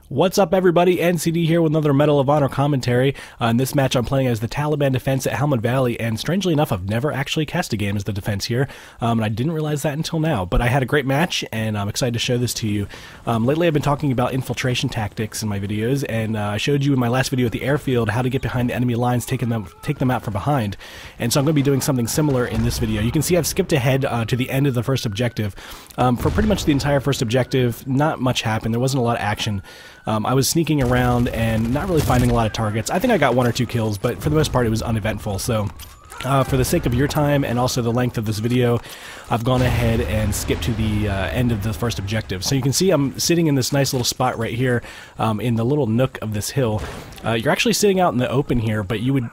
What's up, everybody? NCD here with another Medal of Honor commentary. In this match, I'm playing as the Taliban defense at Helmand Valley, and strangely enough, I've never actually cast a game as the defense here, and I didn't realize that until now. But I had a great match, and I'm excited to show this to you. Lately, I've been talking about infiltration tactics in my videos, and I showed you in my last video at the airfield how to get behind the enemy lines, take them out from behind. And so I'm going to be doing something similar in this video. You can see I've skipped ahead to the end of the first objective. For pretty much the entire first objective, not much happened. There wasn't a lot of action. I was sneaking around and not really finding a lot of targets. I think I got 1 or 2 kills, but for the most part it was uneventful. So for the sake of your time and also the length of this video, I've gone ahead and skipped to the end of the first objective. So you can see I'm sitting in this nice little spot right here in the little nook of this hill. You're actually sitting out in the open here, but you'd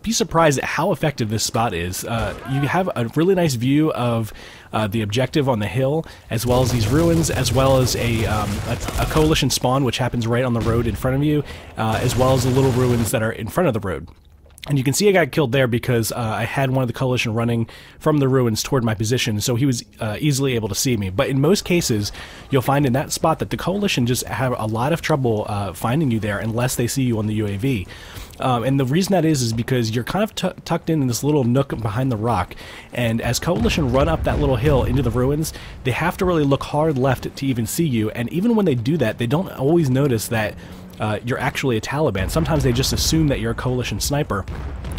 be surprised at how effective this spot is. You have a really nice view of the objective on the hill, as well as these ruins, as well as a coalition spawn, which happens right on the road in front of you, as well as the little ruins that are in front of the road. And you can see I got killed there because I had one of the coalition running from the ruins toward my position, so he was easily able to see me. But in most cases, you'll find in that spot that the coalition just have a lot of trouble finding you there unless they see you on the UAV. And the reason that is because you're kind of tucked in this little nook behind the rock, and as coalition run up that little hill into the ruins, they have to really look hard left to even see you, and even when they do that, they don't always notice that you're actually a Taliban. Sometimes they just assume that you're a coalition sniper,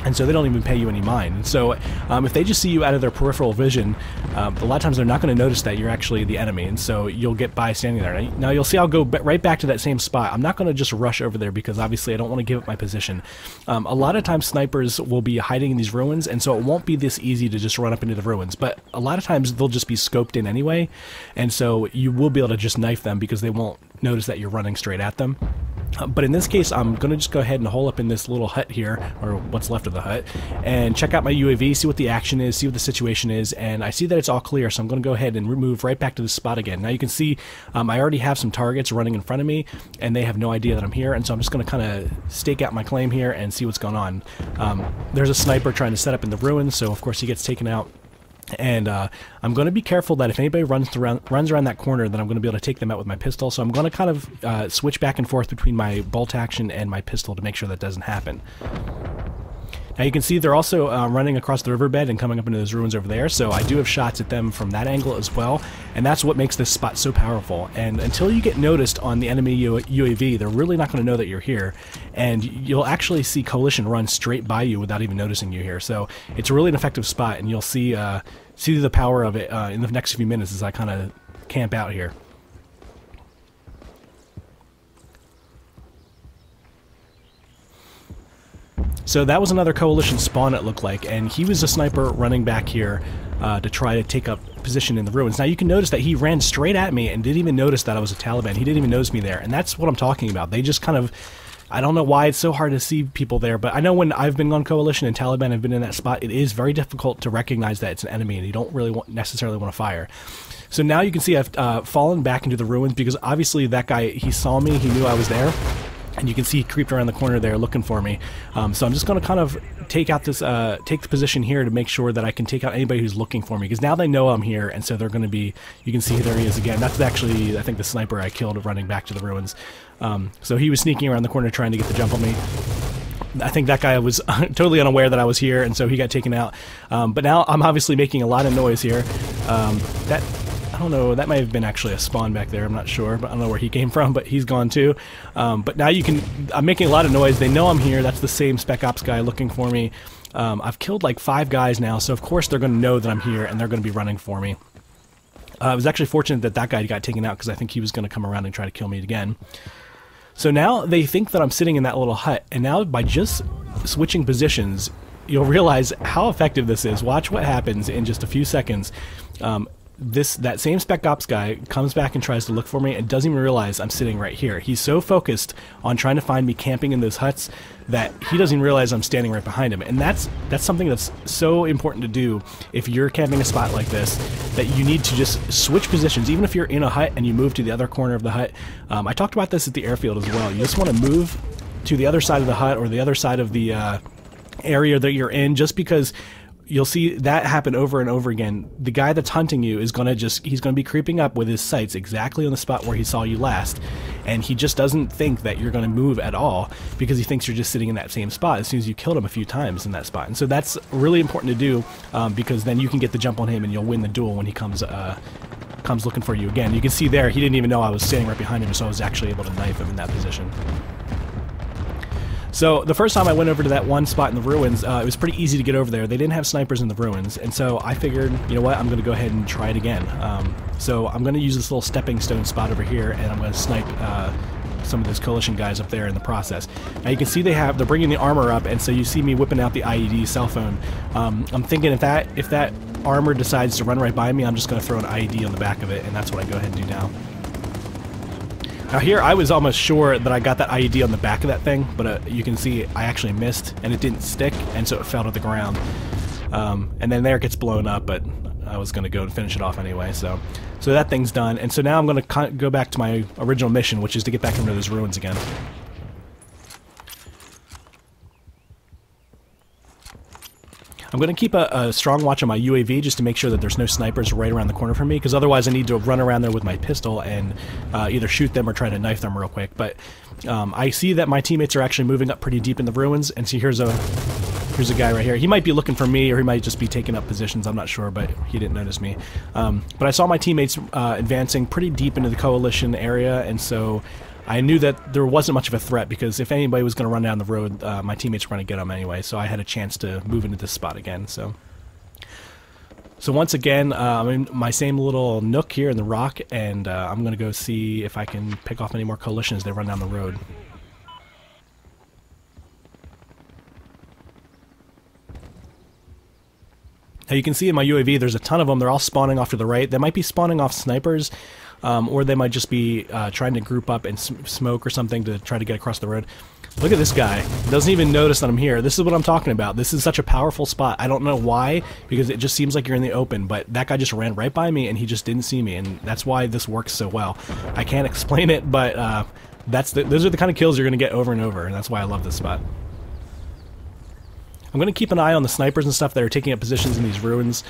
and so they don't even pay you any mind. And so if they just see you out of their peripheral vision, a lot of times they're not going to notice that you're actually the enemy, and so you'll get by standing there. Now you'll see I'll go right back to that same spot. I'm not going to just rush over there because obviously I don't want to give up my position. A lot of times snipers will be hiding in these ruins, and so it won't be this easy to just run up into the ruins, but a lot of times they'll just be scoped in anyway, and so you will be able to just knife them because they won't notice that you're running straight at them. But in this case, I'm going to just go ahead and hole up in this little hut here, or what's left of the hut, and check out my UAV, see what the action is, see what the situation is, and I see that it's all clear, so I'm going to go ahead and move right back to the spot again. Now you can see I already have some targets running in front of me, and they have no idea that I'm here, and so I'm just going to kind of stake out my claim here and see what's going on. There's a sniper trying to set up in the ruins, so of course he gets taken out. And I'm going to be careful that if anybody runs around that corner, then I'm going to be able to take them out with my pistol. So I'm going to kind of switch back and forth between my bolt action and my pistol to make sure that doesn't happen. Now you can see they're also running across the riverbed and coming up into those ruins over there, so I do have shots at them from that angle as well, and that's what makes this spot so powerful. And until you get noticed on the enemy UAV, they're really not going to know that you're here, and you'll actually see coalition run straight by you without even noticing you here. So it's really an effective spot, and you'll see the power of it in the next few minutes as I kind of camp out here. So that was another coalition spawn, it looked like, and he was a sniper running back here to try to take up position in the ruins. Now you can notice that he ran straight at me and didn't even notice that I was a Taliban. He didn't even notice me there, and that's what I'm talking about. They just kind of, I don't know why it's so hard to see people there, but I know when I've been on coalition and Taliban have been in that spot, it is very difficult to recognize that it's an enemy, and you don't really necessarily want to fire. So now you can see I've fallen back into the ruins because obviously that guy, he saw me, he knew I was there. And you can see he creeped around the corner there looking for me. So I'm just going to kind of take out this, take the position here to make sure that I can take out anybody who's looking for me, because now they know I'm here, and so they're going to be, you can see there he is again. That's actually, I think, the sniper I killed running back to the ruins. So he was sneaking around the corner trying to get the jump on me. I think that guy was totally unaware that I was here, and so he got taken out. But now I'm obviously making a lot of noise here. I don't know, that might have been actually a spawn back there, I'm not sure, but I don't know where he came from, but he's gone too. But now I'm making a lot of noise, they know I'm here, that's the same Spec Ops guy looking for me. I've killed like 5 guys now, so of course they're going to know that I'm here, and they're going to be running for me. I was actually fortunate that that guy got taken out, because I think he was going to come around and try to kill me again. So now they think that I'm sitting in that little hut, and now by just switching positions, you'll realize how effective this is. Watch what happens in just a few seconds. That same Spec Ops guy comes back and tries to look for me and doesn't even realize I'm sitting right here. He's so focused on trying to find me camping in those huts that he doesn't even realize I'm standing right behind him. And that's something that's so important to do if you're camping a spot like this, that you need to just switch positions. Even if you're in a hut and you move to the other corner of the hut. I talked about this at the airfield as well. You just want to move to the other side of the hut or the other side of the area that you're in, just because you'll see that happen over and over again. The guy that's hunting you is he's gonna be creeping up with his sights exactly on the spot where he saw you last, and he just doesn't think that you're going to move at all because he thinks you're just sitting in that same spot as soon as you killed him a few times in that spot. And so that's really important to do, because then you can get the jump on him and you'll win the duel when he comes looking for you again. You can see there, he didn't even know I was standing right behind him, so I was actually able to knife him in that position. So the first time I went over to that one spot in the ruins, it was pretty easy to get over there. They didn't have snipers in the ruins, and so I figured, you know what, I'm going to go ahead and try it again. So I'm going to use this little stepping stone spot over here, and I'm going to snipe some of those coalition guys up there in the process. Now you can see they're bringing the armor up, and so you see me whipping out the IED cell phone. I'm thinking if that armor decides to run right by me, I'm just going to throw an IED on the back of it, and that's what I go ahead and do now. Now here, I was almost sure that I got that IED on the back of that thing, but you can see I actually missed, and it didn't stick, and so it fell to the ground. And then there it gets blown up, but I was going to go and finish it off anyway, so that thing's done. And so now I'm going to go back to my original mission, which is to get back into those ruins again. I'm going to keep a strong watch on my UAV just to make sure that there's no snipers right around the corner from me, because otherwise I need to run around there with my pistol and either shoot them or try to knife them real quick. But I see that my teammates are actually moving up pretty deep in the ruins, and see here's a guy right here. He might be looking for me, or he might just be taking up positions, I'm not sure, but he didn't notice me. But I saw my teammates advancing pretty deep into the coalition area, and so I knew that there wasn't much of a threat, because if anybody was going to run down the road, my teammates were going to get them anyway, so I had a chance to move into this spot again. So once again, I'm in my same little nook here in the rock, and I'm going to go see if I can pick off any more coalition as they run down the road. Now you can see in my UAV there's a ton of them. They're all spawning off to the right. They might be spawning off snipers, or they might just be trying to group up and smoke or something to try to get across the road. Look at this guy. Doesn't even notice that I'm here. This is what I'm talking about. This is such a powerful spot. I don't know why, because it just seems like you're in the open, but that guy just ran right by me and he just didn't see me, and that's why this works so well. I can't explain it, but those are the kind of kills you're going to get over and over, and that's why I love this spot. I'm going to keep an eye on the snipers and stuff that are taking up positions in these ruins.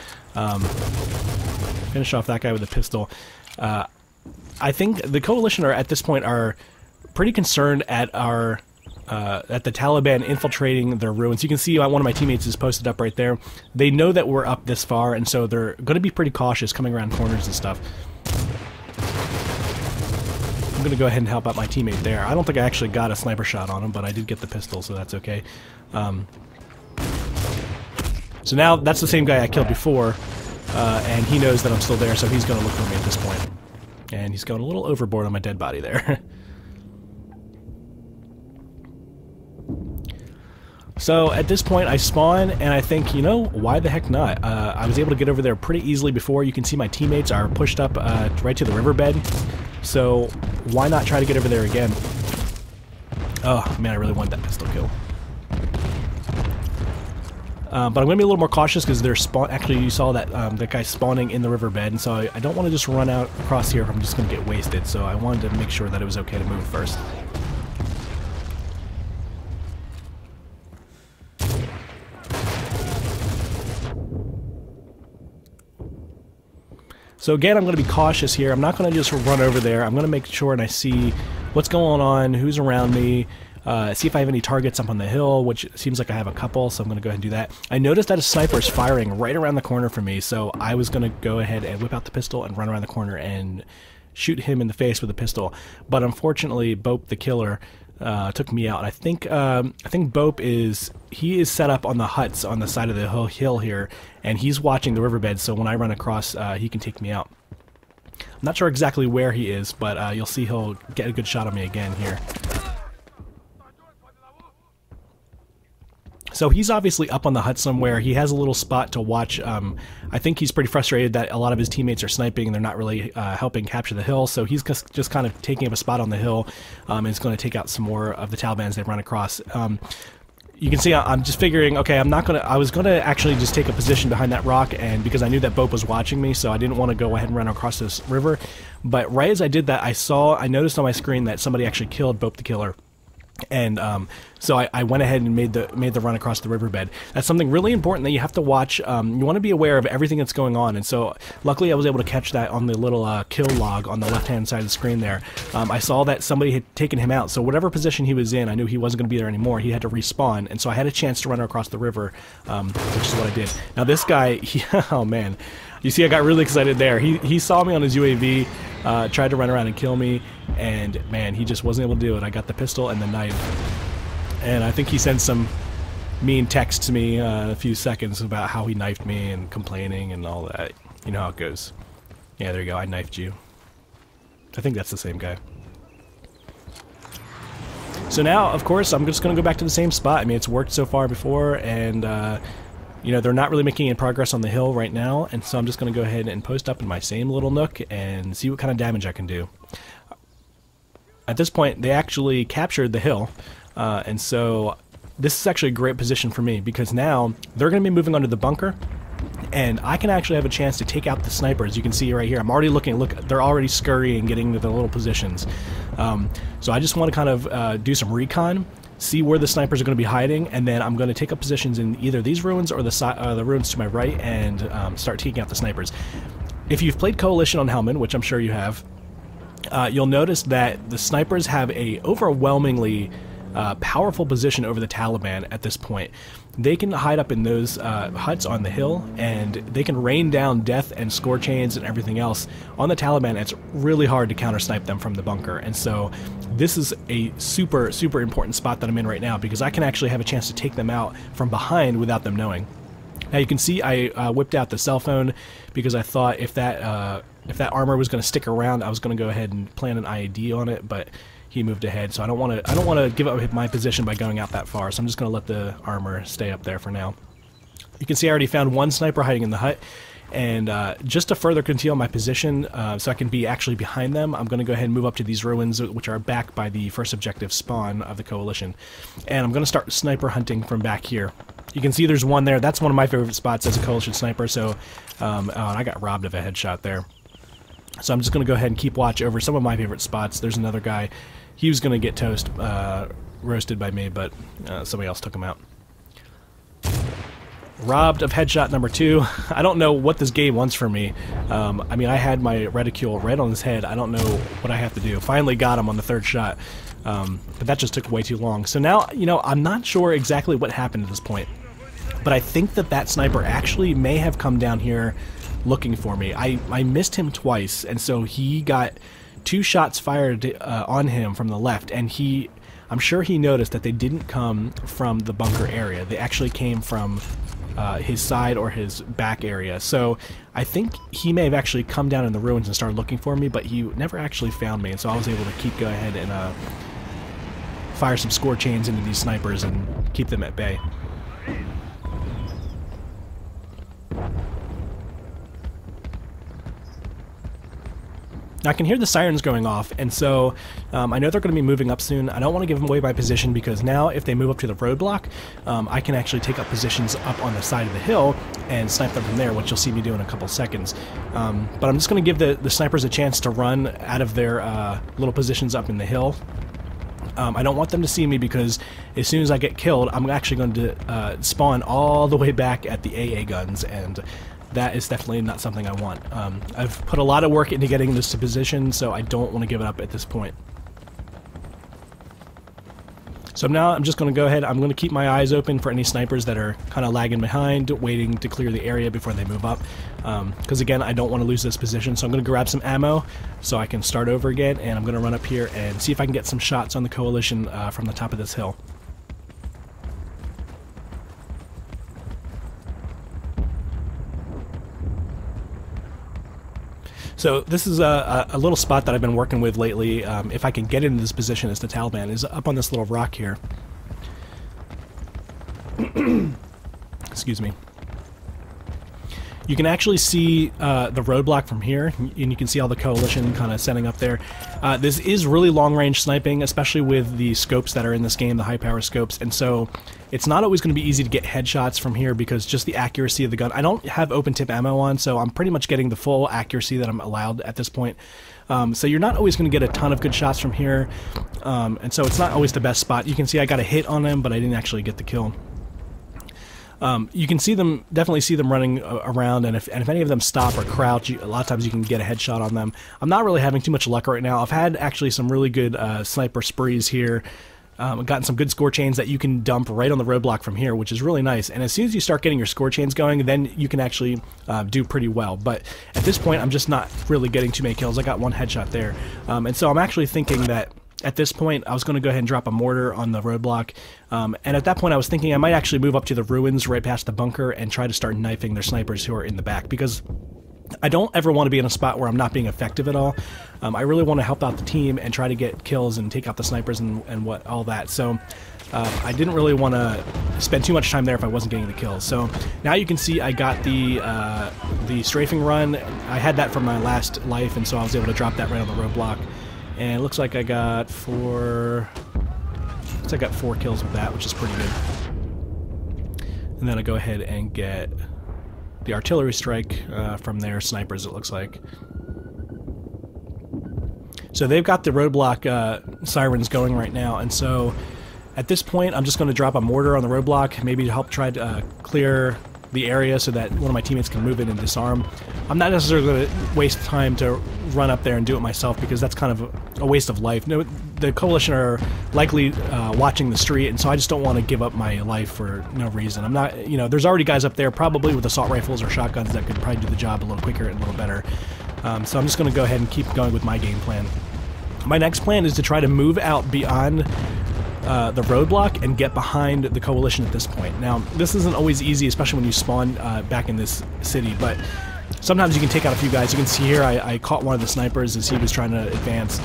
Finish off that guy with a pistol. I think the coalition at this point are pretty concerned at the Taliban infiltrating their ruins. You can see one of my teammates is posted up right there. They know that we're up this far, and so they're going to be pretty cautious coming around corners and stuff. I'm going to go ahead and help out my teammate there. I don't think I actually got a sniper shot on him, but I did get the pistol, so that's okay. So now that's the same guy I killed before, and he knows that I'm still there, so he's going to look for me at this point. And he's going a little overboard on my dead body there. So at this point I spawn, and I think, you know, why the heck not? I was able to get over there pretty easily before. You can see my teammates are pushed up right to the riverbed, so why not try to get over there again? Oh man, I really want that pistol kill. But I'm going to be a little more cautious because they're actually, you saw that that guy spawning in the riverbed, and so I don't want to just run out across here if I'm just going to get wasted, so I wanted to make sure that it was okay to move first. So again, I'm going to be cautious here. I'm not going to just run over there. I'm going to make sure and I see what's going on, who's around me, see if I have any targets up on the hill, which seems like I have a couple, so I'm going to go ahead and do that. I noticed that a sniper is firing right around the corner from me, so I was going to go ahead and whip out the pistol and run around the corner and shoot him in the face with a pistol. But unfortunately, Bope the killer took me out. I think Bope is set up on the huts on the side of the hill here, and he's watching the riverbed, so when I run across, he can take me out. I'm not sure exactly where he is, but you'll see he'll get a good shot on me again here. So he's obviously up on the hut somewhere. He has a little spot to watch. I think he's pretty frustrated that a lot of his teammates are sniping and they're not really helping capture the hill. So he's just kind of taking up a spot on the hill and is going to take out some more of the Taliban as they run across. You can see I'm just figuring, okay, I was gonna actually just take a position behind that rock, and because I knew that Bope was watching me, so I didn't want to go ahead and run across this river. But right as I did that, I noticed on my screen that somebody actually killed Bope the killer. And so I went ahead and made the run across the riverbed. That's something really important that you have to watch. You want to be aware of everything that's going on. And so luckily I was able to catch that on the little kill log on the left-hand side of the screen there. I saw that somebody had taken him out. So whatever position he was in, I knew he wasn't going to be there anymore. He had to respawn. And so I had a chance to run across the river, which is what I did. Now this guy, oh man. You see, I got really excited there. He saw me on his UAV, tried to run around and kill me, and man, he just wasn't able to do it. I got the pistol and the knife, and I think he sent some mean text to me in a few seconds about how he knifed me and complaining and all that. You know how it goes. Yeah, there you go. I knifed you. I think that's the same guy. So now, of course, I'm just going to go back to the same spot. I mean, it's worked so far before, and you know, they're not really making any progress on the hill right now, and so I'm just going to go ahead and post up in my same little nook and see what kind of damage I can do. At this point, they actually captured the hill, and so this is actually a great position for me, because now they're going to be moving onto the bunker, and I can actually have a chance to take out the snipers. You can see right here, I'm already looking, look, they're already scurrying, getting to the little positions. So I just want to kind of do some recon, see where the snipers are going to be hiding, and then I'm going to take up positions in either these ruins or the ruins to my right and start taking out the snipers. If you've played Coalition on Helmand, which I'm sure you have, you'll notice that the snipers have a overwhelmingly powerful position over the Taliban at this point. They can hide up in those huts on the hill, and they can rain down death and score chains and everything else on the Taliban. It's really hard to counter-snipe them from the bunker, and so this is a super, super important spot that I'm in right now, because I can actually have a chance to take them out from behind without them knowing. Now you can see I whipped out the cell phone because I thought if that armor was going to stick around, I was going to go ahead and plant an IED on it, but he moved ahead, so I don't want to give up my position by going out that far, so I'm just going to let the armor stay up there for now. You can see I already found one sniper hiding in the hut, and just to further conceal my position so I can be actually behind them, I'm going to go ahead and move up to these ruins, which are back by the first objective spawn of the Coalition, and I'm going to start sniper hunting from back here. You can see there's one there. That's one of my favorite spots as a Coalition sniper, so oh, and I got robbed of a headshot there. So I'm just going to go ahead and keep watch over some of my favorite spots. There's another guy. He was going to get roasted by me, but somebody else took him out. Robbed of headshot number 2. I don't know what this game wants from me. I mean, I had my reticule right on his head. I don't know what I have to do. Finally got him on the 3rd shot, but that just took way too long. So now, you know, I'm not sure exactly what happened at this point, but I think that sniper actually may have come down here looking for me. I missed him twice, and so he got 2 shots fired on him from the left, and I'm sure he noticed that they didn't come from the bunker area. They actually came from his side or his back area. So I think he may have actually come down in the ruins and started looking for me, but he never actually found me, and so I was able to go ahead and fire some score chains into these snipers and keep them at bay. Now I can hear the sirens going off, and so I know they're going to be moving up soon. I don't want to give them away my position, because now if they move up to the roadblock, I can actually take up positions up on the side of the hill and snipe them from there, which you'll see me do in a couple seconds. But I'm just going to give the snipers a chance to run out of their little positions up in the hill. I don't want them to see me, because as soon as I get killed, I'm actually going to spawn all the way back at the AA guns, and that is definitely not something I want. I've put a lot of work into getting this to position, so I don't want to give it up at this point. So now I'm just going to go ahead, I'm going to keep my eyes open for any snipers that are kind of lagging behind, waiting to clear the area before they move up. Because again, I don't want to lose this position, so I'm going to grab some ammo so I can start over again, and I'm going to run up here and see if I can get some shots on the Coalition from the top of this hill. So this is a little spot that I've been working with lately, if I can get into this position as the Taliban, is up on this little rock here. Excuse me. You can actually see the roadblock from here, and you can see all the coalition kind of setting up there. This is really long-range sniping, especially with the scopes that are in this game, the high-power scopes, and so it's not always going to be easy to get headshots from here because just the accuracy of the gun. I don't have open-tip ammo on, so I'm pretty much getting the full accuracy that I'm allowed at this point. So you're not always going to get a ton of good shots from here, and so it's not always the best spot. You can see I got a hit on him, but I didn't actually get the kill. You can see them, definitely see them running around, and if any of them stop or crouch, a lot of times you can get a headshot on them. I'm not really having too much luck right now. I've had actually some really good sniper sprees here. I've gotten some good score chains that you can dump right on the roadblock from here, which is really nice. And as soon as you start getting your score chains going, then you can actually do pretty well. But at this point, I'm just not really getting too many kills. I got one headshot there. And so I'm actually thinking that at this point, I was going to go ahead and drop a mortar on the roadblock. And at that point, I was thinking I might actually move up to the ruins right past the bunker and try to start knifing their snipers who are in the back, because I don't ever want to be in a spot where I'm not being effective at all. I really want to help out the team and try to get kills and take out the snipers and what all that. So I didn't really want to spend too much time there if I wasn't getting the kills. So now you can see I got the strafing run. I had that from my last life, and so I was able to drop that right on the roadblock. And it looks like I got four kills with that, which is pretty good. And then I go ahead and get the artillery strike from their snipers, it looks like. So they've got the roadblock sirens going right now, and so at this point I'm just going to drop a mortar on the roadblock, maybe to help try to clear the area so that one of my teammates can move in and disarm. I'm not necessarily going to waste time to run up there and do it myself, because that's kind of a waste of life. No, the coalition are likely watching the street, and so I just don't want to give up my life for no reason. I'm not, there's already guys up there probably with assault rifles or shotguns that could probably do the job a little quicker and a little better. So I'm just going to go ahead and keep going with my game plan. My next plan is to try to move out beyond the roadblock and get behind the coalition at this point. Now, this isn't always easy, especially when you spawn back in this city, but sometimes you can take out a few guys. You can see here I caught one of the snipers as he was trying to advance.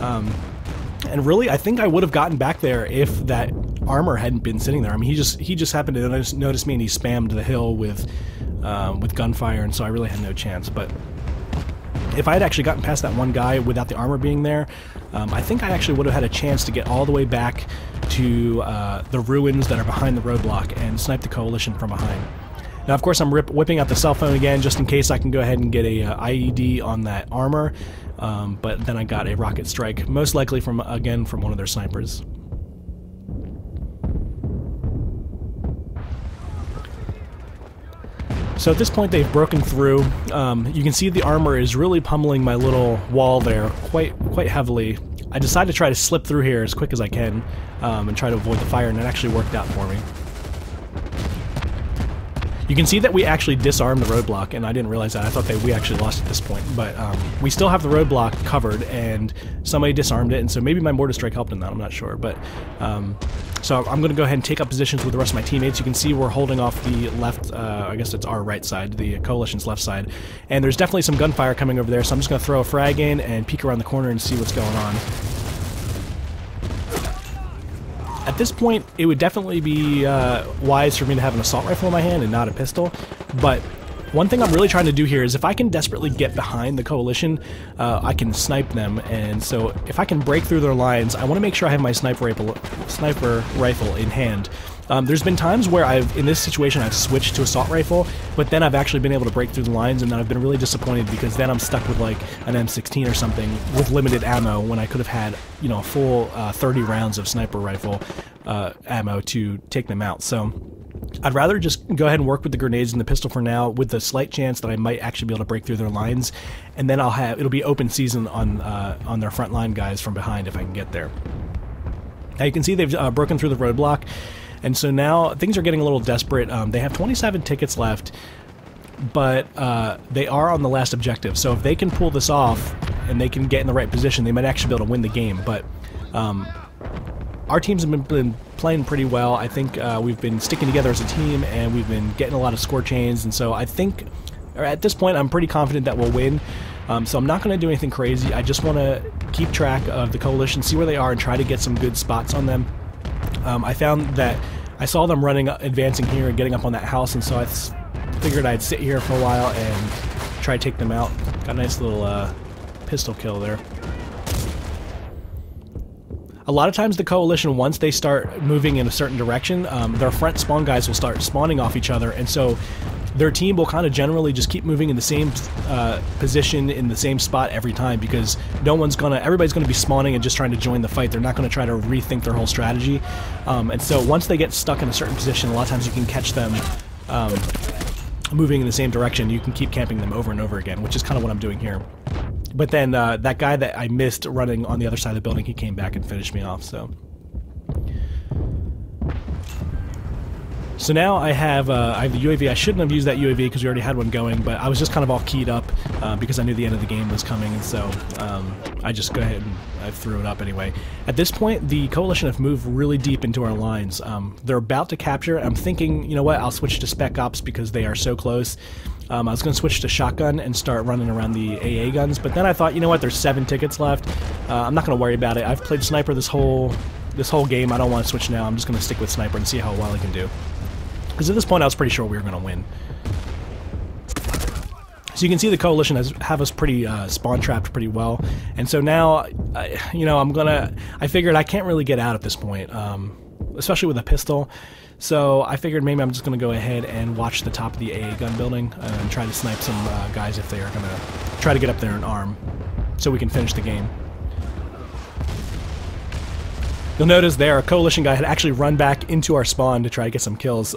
And really, I think I would have gotten back there if that armor hadn't been sitting there. I mean, he just happened to notice me, and he spammed the hill with gunfire, and so I really had no chance. But if I had actually gotten past that one guy without the armor being there, I think I actually would have had a chance to get all the way back to the ruins that are behind the roadblock and snipe the coalition from behind. Now, of course, I'm whipping out the cell phone again just in case I can go ahead and get a IED on that armor, but then I got a rocket strike, most likely from one of their snipers. So at this point they've broken through. You can see the armor is really pummeling my little wall there quite heavily. I decided to try to slip through here as quick as I can and try to avoid the fire, and it actually worked out for me. You can see that we actually disarmed the roadblock, and I didn't realize that. I thought that we actually lost at this point, but we still have the roadblock covered, and somebody disarmed it, and so maybe my mortar strike helped in that, I'm not sure. But so I'm going to go ahead and take up positions with the rest of my teammates. You can see we're holding off the left, I guess it's our right side, the coalition's left side, and there's definitely some gunfire coming over there, so I'm just going to throw a frag in and peek around the corner and see what's going on. At this point, it would definitely be wise for me to have an assault rifle in my hand and not a pistol, but one thing I'm really trying to do here is if I can desperately get behind the coalition, I can snipe them, and so if I can break through their lines, I want to make sure I have my sniper rifle in hand. There's been times where in this situation, I've switched to assault rifle, but then I've actually been able to break through the lines, and then I've been really disappointed because then I'm stuck with like an M16 or something with limited ammo when I could have had, a full 30 rounds of sniper rifle ammo to take them out. So I'd rather just go ahead and work with the grenades and the pistol for now, with the slight chance that I might actually be able to break through their lines, and then it'll be open season on their front line guys from behind if I can get there. Now you can see they've broken through the roadblock. And so now things are getting a little desperate. They have 27 tickets left, but they are on the last objective. So if they can pull this off and they can get in the right position, they might actually be able to win the game. But our teams have been playing pretty well. I think we've been sticking together as a team, and we've been getting a lot of score chains. And so I think, at this point, I'm pretty confident that we'll win. So I'm not going to do anything crazy. I just want to keep track of the coalition, see where they are, and try to get some good spots on them. I found that I saw them advancing here and getting up on that house, and so I figured I'd sit here for a while and try to take them out. Got a nice little pistol kill there. A lot of times the Coalition, once they start moving in a certain direction, their front spawn guys will start spawning off each other, and so their team will kind of generally just keep moving in the same position in the same spot every time, because everybody's gonna be spawning and just trying to join the fight. They're not gonna try to rethink their whole strategy. And so once they get stuck in a certain position, a lot of times you can catch them moving in the same direction. You can keep camping them over and over again, which is kind of what I'm doing here. But then that guy that I missed running on the other side of the building, he came back and finished me off, so. So now I have the UAV. I shouldn't have used that UAV because we already had one going, but I was just kind of all keyed up because I knew the end of the game was coming, and so I just go ahead and I threw it up anyway. At this point, the Coalition have moved really deep into our lines. They're about to capture. I'm thinking, you know what, I'll switch to Spec Ops because they are so close. I was going to switch to shotgun and start running around the AA guns, but then I thought, you know what, there's 7 tickets left. I'm not going to worry about it. I've played sniper this whole game. I don't want to switch now. I'm just going to stick with sniper and see how well I can do. Because at this point I was pretty sure we were going to win. So you can see the Coalition have us pretty spawn trapped pretty well, and so now, you know, I figured I can't really get out at this point, especially with a pistol. So I figured maybe I'm just going to go ahead and watch the top of the AA gun building and try to snipe some guys if they are going to try to get up there and arm, so we can finish the game. You'll notice there, a Coalition guy had actually run back into our spawn to try to get some kills.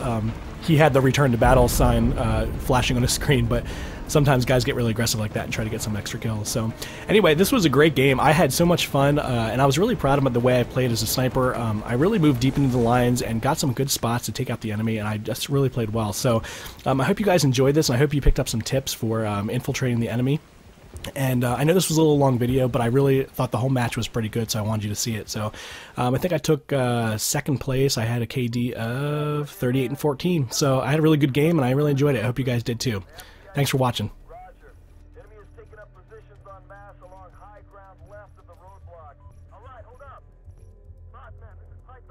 He had the return to battle sign flashing on his screen, but sometimes guys get really aggressive like that and try to get some extra kills. So anyway, this was a great game. I had so much fun, and I was really proud of the way I played as a sniper. I really moved deep into the lines and got some good spots to take out the enemy, and I just really played well. So I hope you guys enjoyed this, and I hope you picked up some tips for infiltrating the enemy. And I know this was a little long video, but I really thought the whole match was pretty good, so I wanted you to see it. So I think I took second place. I had a KD of 38 and 14. So I had a really good game, and I really enjoyed it. I hope you guys did too. Thanks for watching.